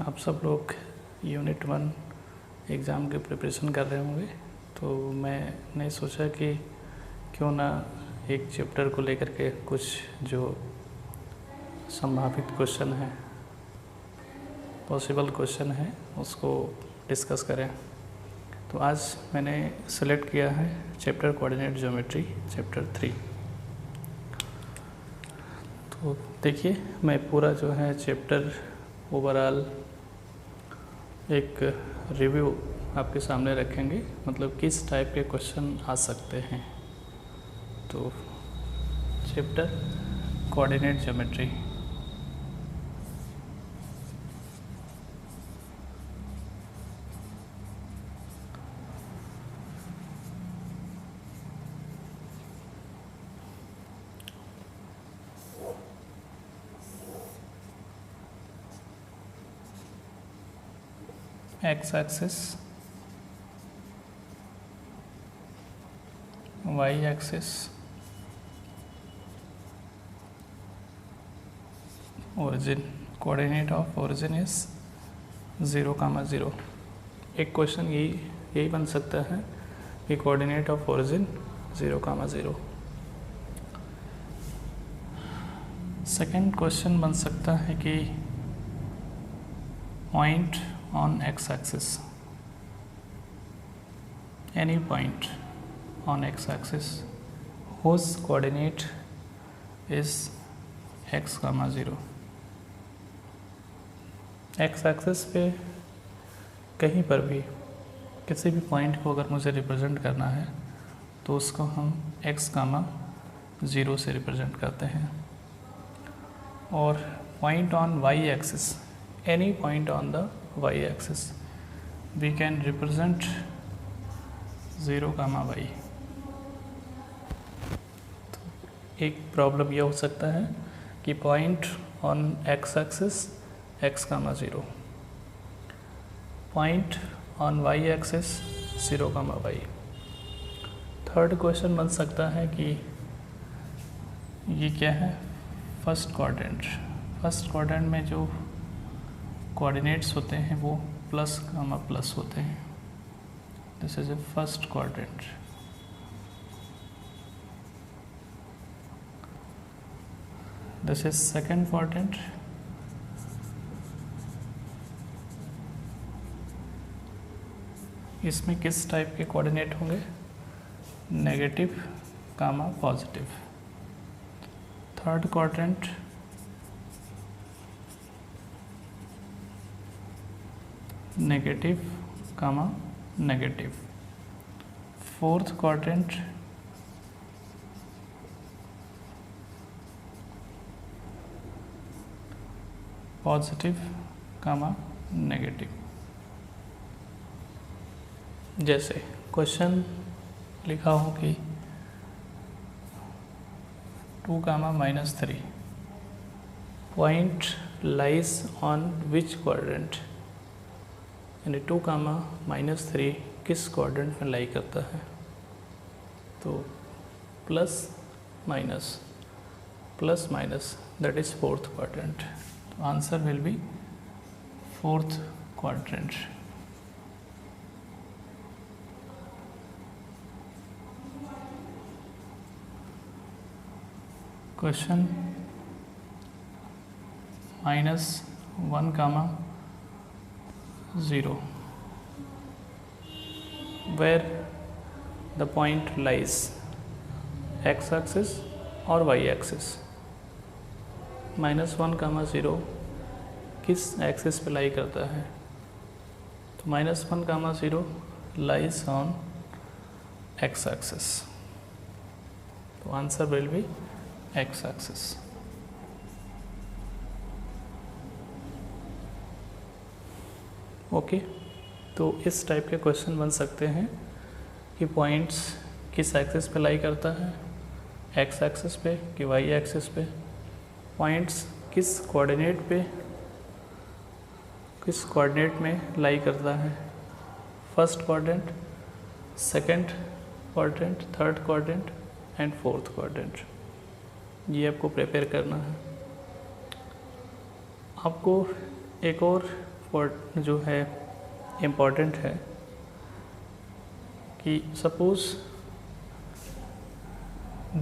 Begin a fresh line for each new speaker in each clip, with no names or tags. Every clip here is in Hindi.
आप सब लोग यूनिट 1 एग्ज़ाम की प्रिपरेशन कर रहे होंगे, तो मैंने सोचा कि क्यों ना एक चैप्टर को लेकर के कुछ जो संभावित क्वेश्चन है, पॉसिबल क्वेश्चन है, उसको डिस्कस करें। तो आज मैंने सेलेक्ट किया है चैप्टर कोऑर्डिनेट ज्योमेट्री चैप्टर 3। तो देखिए, मैं पूरा जो है चैप्टर ओवरऑल एक रिव्यू आपके सामने रखेंगे, मतलब किस टाइप के क्वेश्चन आ सकते हैं। तो chapter coordinate geometry, x axis, y axis, origin. Coordinate of origin is 0, 0। एक क्वेश्चन यही बन सकता है कि coordinate of origin 0, 0। Second question बन सकता है कि point on x-axis, any point on x-axis whose coordinate is x, 0। x-axis पे कहीं पर भी किसी भी पॉइंट को अगर मुझे रिप्रेजेंट करना है तो उसको हम x, 0 से रिप्रेजेंट करते हैं। और point on y axis, any point on the y axis we can represent 0, y। तो एक प्रॉब्लम यह हो सकता है कि point on x axis x, 0, point on y axis 0, y। Third question बन सकता है कि ये क्या है, फर्स्ट क्वाड्रेंट। फर्स्ट क्वाड्रेंट में जो कोऑर्डिनेट्स होते हैं वो प्लस, प्लस होते हैं। This is a first quadrant. This is second quadrant. इसमें किस टाइप के कोऑर्डिनेट होंगे, negative, positive. Third quadrant negative, negative. Fourth quadrant positive, negative. जैसे क्वेश्चन लिखा हो कि 2, -3 point lies on which quadrant, यानी 2, -3 किस क्वाड्रेंट में लाई करता है। तो plus minus that is fourth quadrant. तो answer will be fourth quadrant. Question -1, 0 where the point lies, x axis और y axis। -1, 0 किस एक्सिस पे लाई करता है। तो -1, 0 लाइज ऑन x axis। तो answer will B x axis। Okay, तो इस टाइप के क्वेश्चन बन सकते हैं कि पॉइंट्स किस एक्सिस पे लाई करता है, एक्स एक्सिस पे कि वाई एक्सिस पे। पॉइंट्स किस कोऑर्डिनेट में लाई करता है, first quadrant, second quadrant, third quadrant and fourth quadrant. ये आपको प्रिपेयर करना है। आपको एक और जो है इम्पॉर्टेंट है कि suppose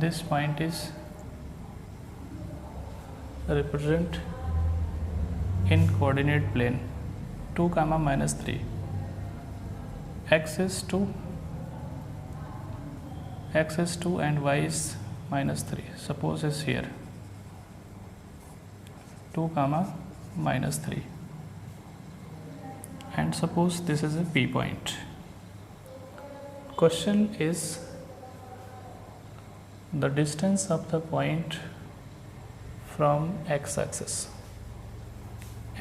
this point is represent in coordinate plane 2, -3, x is 2 and y is -3. Suppose is here 2, -3, and suppose this is a P point. Question is the distance of the point from x axis.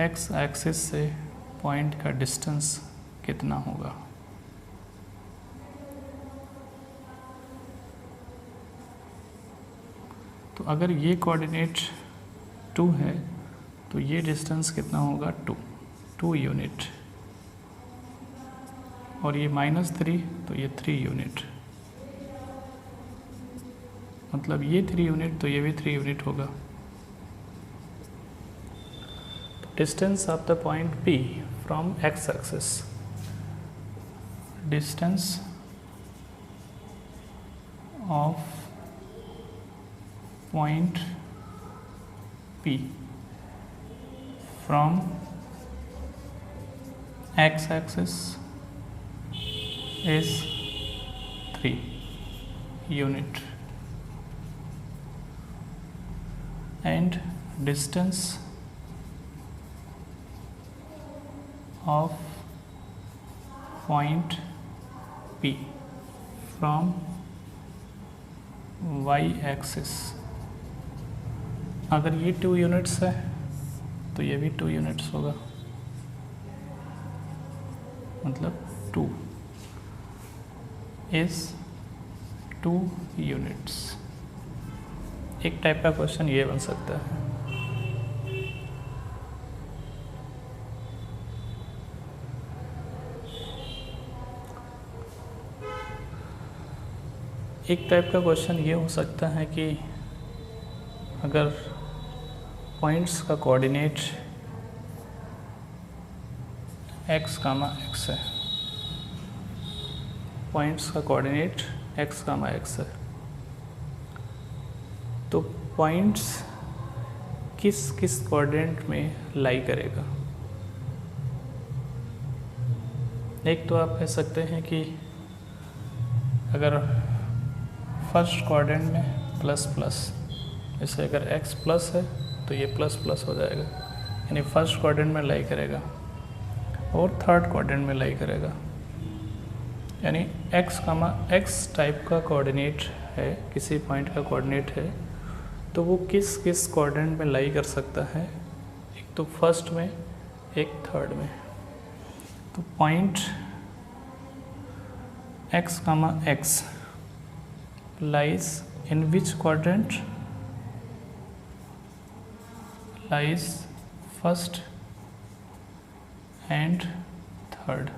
x axis से point का distance कितना होगा? तो अगर ये कोऑर्डिनेट 2 है तो ये डिस्टेंस कितना होगा? 2 यूनिट, और ये -3 तो ये 3 यूनिट, मतलब ये 3 यूनिट तो ये भी 3 यूनिट होगा। Distance of the point P from x axis, distance of point P from x axis is 3 unit, and distance of point P from y axis, अगर ये 2 यूनिट्स है तो ये भी 2 यूनिट्स होगा, मतलब 2 इज 2 यूनिट्स। एक टाइप का क्वेश्चन ये बन सकता है। एक टाइप का क्वेश्चन ये हो सकता है कि अगर पॉइंट्स का कोऑर्डिनेट x, x है, पॉइंट्स का कोऑर्डिनेट x, x है, तो पॉइंट्स किस किस कोऑर्डिनेट में लाई करेगा? एक तो आप कह सकते हैं कि अगर फर्स्ट कोऑर्डिनेट में प्लस, जैसे अगर x प्लस है तो ये प्लस हो जाएगा, यानी फर्स्ट क्वाड्रेंट में लाई करेगा, और थर्ड क्वाड्रेंट में लाई करेगा, यानी x टाइप का कोऑर्डिनेट है, किसी पॉइंट का कोऑर्डिनेट है, तो वो किस किस क्वाड्रेंट में लाई कर सकता है? एक तो फर्स्ट में, एक थर्ड में। तो point x, lies in which quadrant? Lies first and third.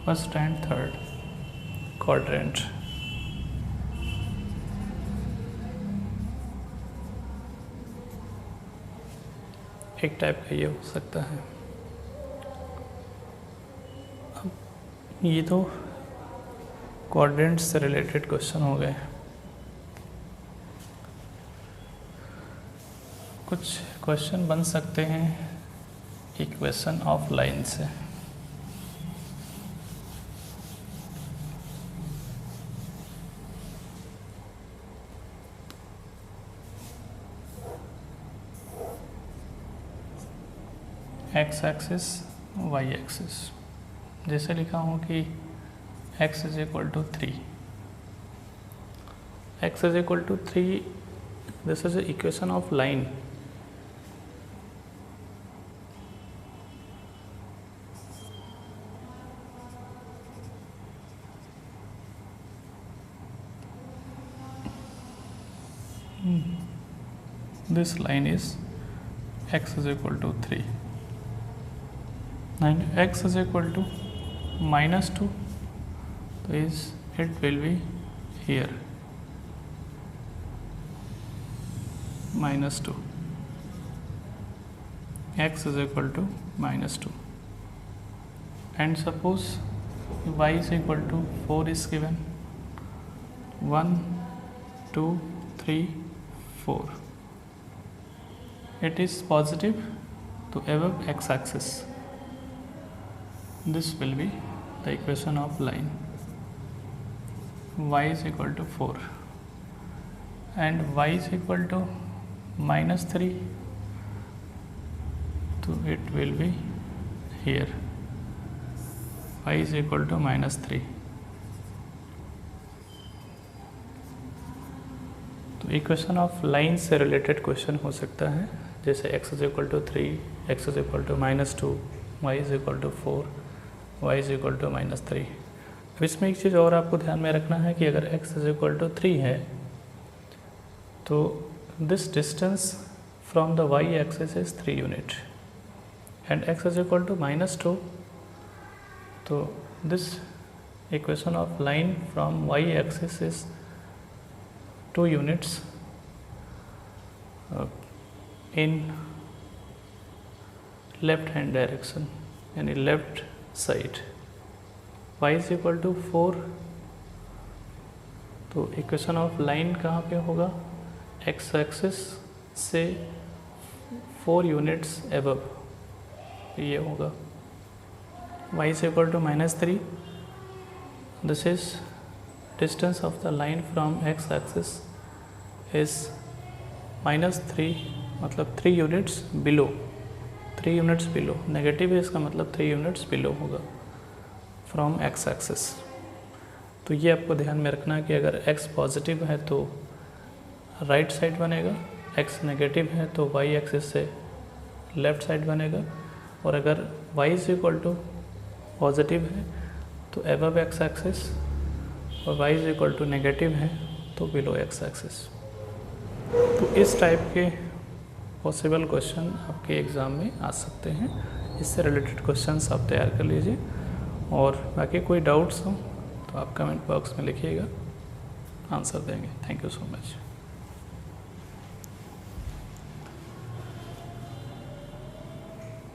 First and third quadrant. एक टाइप का ये हो सकता है। अब ये तो कोऑर्डिनेट्स से रिलेटेड क्वेश्चन हो गए। कुछ क्वेश्चन बन सकते हैं इक्वेशन ऑफ लाइन से। एक्स एक्सिस वाई एक्सिस, जैसे लिखा हूँ कि x is equal to 3, x is equal to 3, this is equation of line. This line is x is equal to 3. And x is equal to -2, तो is it will be here -2, x is equal to -2, and suppose y is equal to 4 is given, 1 2 3 4, it is positive to above x-axis. This will be the equation of line. Y is equal to 4 and y is equal to -3, so it will be here, y is equal to -3. तो इक्वेशन ऑफ लाइन से रिलेटेड क्वेश्चन हो सकता है, जैसे x is equal to 3, x is equal to -2, y is equal to 4, y is equal to -3। अब इसमें एक चीज़ और आपको ध्यान में रखना है कि अगर x इज इक्वल टू 3 है तो this distance from the y axis is 3 unit, and x is equal to -2, तो this equation of line from y axis is 2 units in left hand direction, यानी left side. y is equal to 4, तो इक्वेशन ऑफ लाइन कहाँ पे होगा, x एक्सिस से 4 यूनिट्स एबव, ये होगा। y is equal to -3, this is distance of the line from x axis is -3, मतलब 3 units below, 3 units below, negative है इसका मतलब 3 यूनिट्स बिलो होगा फ्रॉम x एक्सिस। तो ये आपको ध्यान में रखना है कि अगर x पॉजिटिव है तो राइट साइड बनेगा, x नेगेटिव है तो y एक्सिस से लेफ्ट साइड बनेगा, और अगर y is equal to positive है तो एबव x एक्सिस, और y is equal to negative है तो बिलो x एक्सिस। तो इस टाइप के पॉसिबल क्वेश्चन आपके एग्ज़ाम में आ सकते हैं, इससे रिलेटेड क्वेश्चंस आप तैयार कर लीजिए, और बाकी कोई डाउट्स हो तो आप कमेंट बॉक्स में लिखिएगा, आंसर देंगे। Thank you so much.